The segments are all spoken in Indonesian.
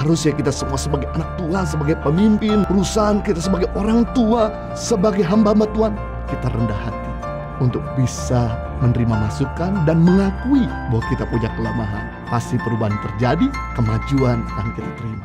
Harusnya kita semua sebagai anak Tuhan, sebagai pemimpin perusahaan, kita sebagai orang tua, sebagai hamba-hamba Tuhan, kita rendah hati untuk bisa menerima masukan dan mengakui bahwa kita punya kelemahan. Pasti perubahan terjadi, kemajuan akan kita terima.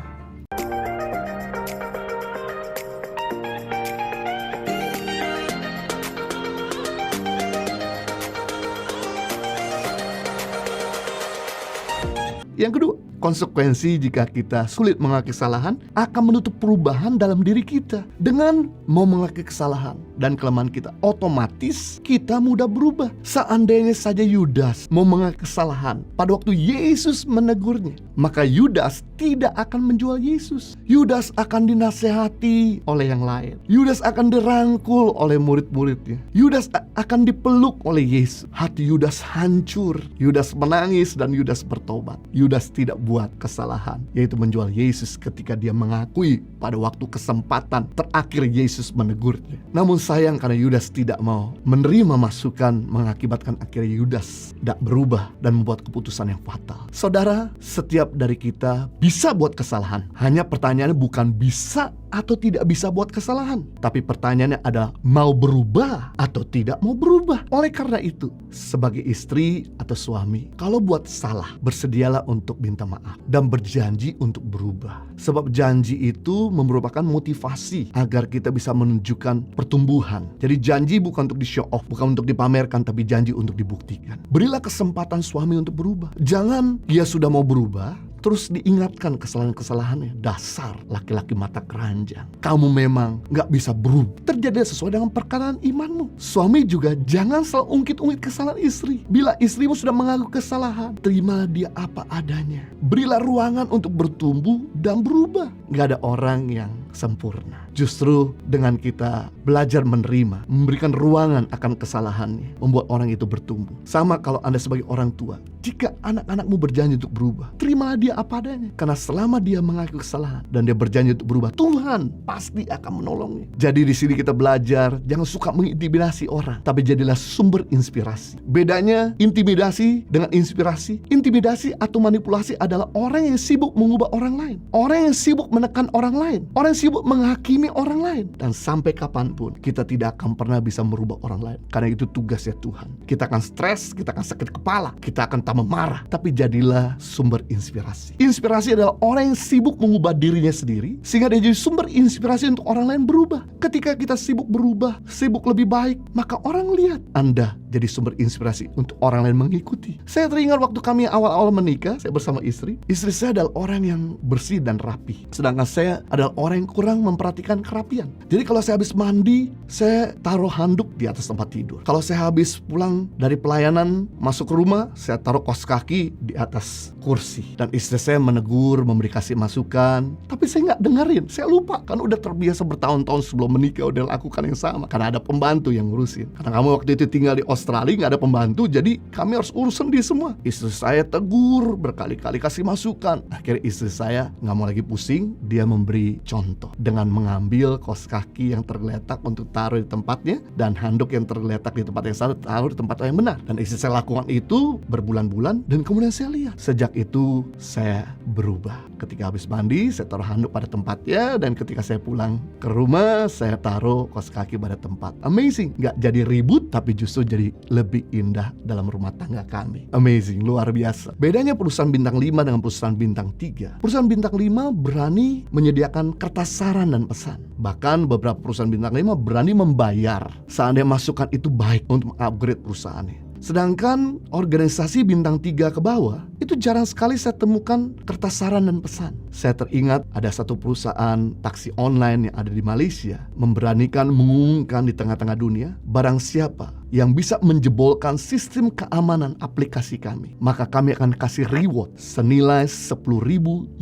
Yang kedua, konsekuensi jika kita sulit mengakui kesalahan akan menutup perubahan dalam diri kita. Dengan mau mengakui kesalahan dan kelemahan kita, otomatis kita mudah berubah. Seandainya saja Yudas mau mengakui kesalahan pada waktu Yesus menegurnya, maka Yudas tidak akan menjual Yesus. Yudas akan dinasehati oleh yang lain. Yudas akan dirangkul oleh murid-muridnya. Yudas akan dipeluk oleh Yesus. Hati Yudas hancur. Yudas menangis dan Yudas bertobat. Yudas tidak buat kesalahan, yaitu menjual Yesus ketika dia mengakui pada waktu kesempatan terakhir Yesus menegurnya. Namun sayang karena Yudas tidak mau menerima masukan, mengakibatkan akhirnya Yudas tidak berubah dan membuat keputusan yang fatal. Saudara, setiap dari kita bisa buat kesalahan. Hanya pertanyaannya bukan bisa atau tidak bisa buat kesalahan, tapi pertanyaannya adalah mau berubah atau tidak mau berubah. Oleh karena itu, sebagai istri atau suami, kalau buat salah, bersedialah untuk minta maaf dan berjanji untuk berubah. Sebab janji itu merupakan motivasi agar kita bisa menunjukkan pertumbuhan. Jadi janji bukan untuk di-show off, bukan untuk dipamerkan, tapi janji untuk dibuktikan. Berilah kesempatan suami untuk berubah. Jangan dia sudah mau berubah terus diingatkan kesalahan-kesalahannya. Dasar laki-laki mata keranjang, kamu memang gak bisa berubah. Terjadi sesuai dengan perkataan imanmu. Suami juga jangan selalu ungkit-ungkit kesalahan istri. Bila istrimu sudah mengaku kesalahan, terima dia apa adanya. Berilah ruangan untuk bertumbuh dan berubah. Gak ada orang yang sempurna. Justru dengan kita belajar menerima, memberikan ruangan akan kesalahannya, membuat orang itu bertumbuh. Sama kalau Anda sebagai orang tua, jika anak-anakmu berjanji untuk berubah, terimalah dia apa adanya. Karena selama dia mengaku kesalahan dan dia berjanji untuk berubah, Tuhan pasti akan menolongnya. Jadi di sini kita belajar jangan suka mengintimidasi orang, tapi jadilah sumber inspirasi. Bedanya intimidasi dengan inspirasi. Intimidasi atau manipulasi adalah orang yang sibuk mengubah orang lain, orang yang sibuk menekan orang lain, orang yang sibuk menghakimi orang lain. Dan sampai kapanpun kita tidak akan pernah bisa merubah orang lain, karena itu tugasnya Tuhan. Kita akan stres, kita akan sakit kepala, kita akan tambah marah. Tapi jadilah sumber inspirasi. Inspirasi adalah orang yang sibuk mengubah dirinya sendiri sehingga dia jadi sumber inspirasi untuk orang lain berubah. Ketika kita sibuk berubah, sibuk lebih baik, maka orang lihat Anda jadi sumber inspirasi untuk orang lain mengikuti. Saya teringat waktu kami awal-awal menikah, saya bersama istri. Istri saya adalah orang yang bersih dan rapi, sedangkan saya adalah orang yang kurang memperhatikan kerapian. Jadi kalau saya habis mandi, saya taruh handuk di atas tempat tidur. Kalau saya habis pulang dari pelayanan masuk ke rumah, saya taruh kaos kaki di atas kursi. Dan istri saya menegur, memberi kasih masukan, tapi saya nggak dengerin. Saya lupa, kan udah terbiasa bertahun-tahun sebelum menikah udah lakukan yang sama. Karena ada pembantu yang ngurusin. Karena kamu waktu itu tinggal di Australia, nggak ada pembantu, jadi kami harus urus sendiri semua. Istri saya tegur berkali-kali, kasih masukan. Akhirnya istri saya nggak mau lagi pusing, dia memberi contoh dengan mengambil kaos kaki yang tergeletak untuk taruh di tempatnya, dan handuk yang tergeletak di tempat yang salah taruh di tempat yang benar. Dan istri saya lakukan itu berbulan-bulan, dan kemudian saya lihat sejak itu saya berubah. Ketika habis mandi, saya taruh handuk pada tempatnya, dan ketika saya pulang ke rumah, saya taruh kaos kaki pada tempat. Amazing, nggak jadi ribut, tapi justru jadi lebih indah dalam rumah tangga kami. Amazing, luar biasa. Bedanya perusahaan bintang 5 dengan perusahaan bintang 3. Perusahaan bintang 5 berani menyediakan kertas saran dan pesan. Bahkan beberapa perusahaan bintang 5 berani membayar seandainya masukan itu baik untuk mengupgrade perusahaannya. Sedangkan organisasi bintang 3 ke bawah, itu jarang sekali saya temukan kertas saran dan pesan. Saya teringat ada satu perusahaan taksi online yang ada di Malaysia memberanikan mengumumkan di tengah-tengah dunia, barang siapa yang bisa menjebolkan sistem keamanan aplikasi kami, maka kami akan kasih reward senilai $10,000.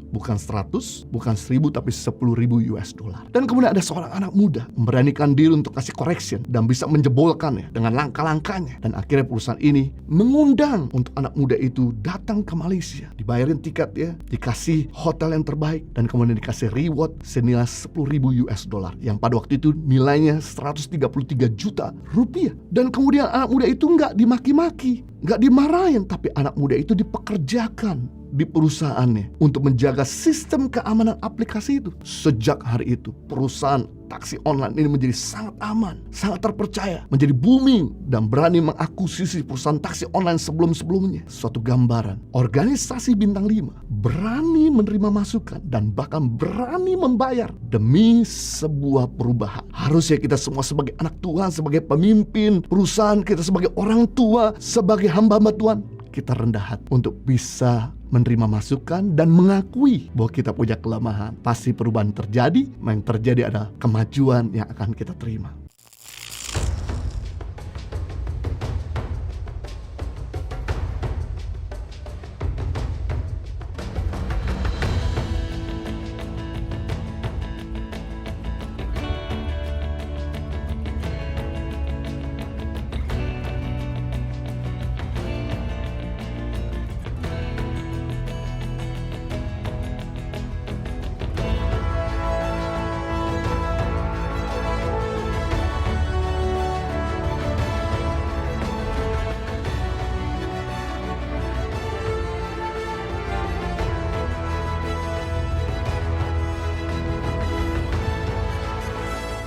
Bukan 100, bukan 1000, tapi $10,000. Dan kemudian ada seorang anak muda memberanikan diri untuk kasih correction dan bisa menjebolkannya dengan langkah-langkahnya. Dan akhirnya perusahaan ini mengundang untuk anak muda itu datang ke Malaysia, dibayarin tiket ya, dikasih hotel yang terbaik, dan kemudian dikasih reward senilai $10,000 yang pada waktu itu nilainya $133 juta. Dan kemudian anak muda itu nggak dimaki-maki, nggak dimarahin, tapi anak muda itu dipekerjakan di perusahaannya untuk menjaga sistem keamanan aplikasi itu. Sejak hari itu, perusahaan taksi online ini menjadi sangat aman, sangat terpercaya, menjadi booming dan berani mengakuisisi perusahaan taksi online sebelum-sebelumnya. Suatu gambaran, organisasi bintang 5 berani menerima masukan dan bahkan berani membayar demi sebuah perubahan. Harusnya kita semua sebagai anak Tuhan, sebagai pemimpin perusahaan, kita sebagai orang tua, sebagai hamba-hamba Tuhan, kita rendah hati untuk bisa menerima masukan dan mengakui bahwa kita punya kelemahan. Pasti perubahan terjadi, yang terjadi adalah kemajuan yang akan kita terima.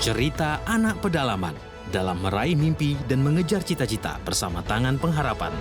Cerita anak pedalaman dalam meraih mimpi dan mengejar cita-cita bersama Tangan Pengharapan.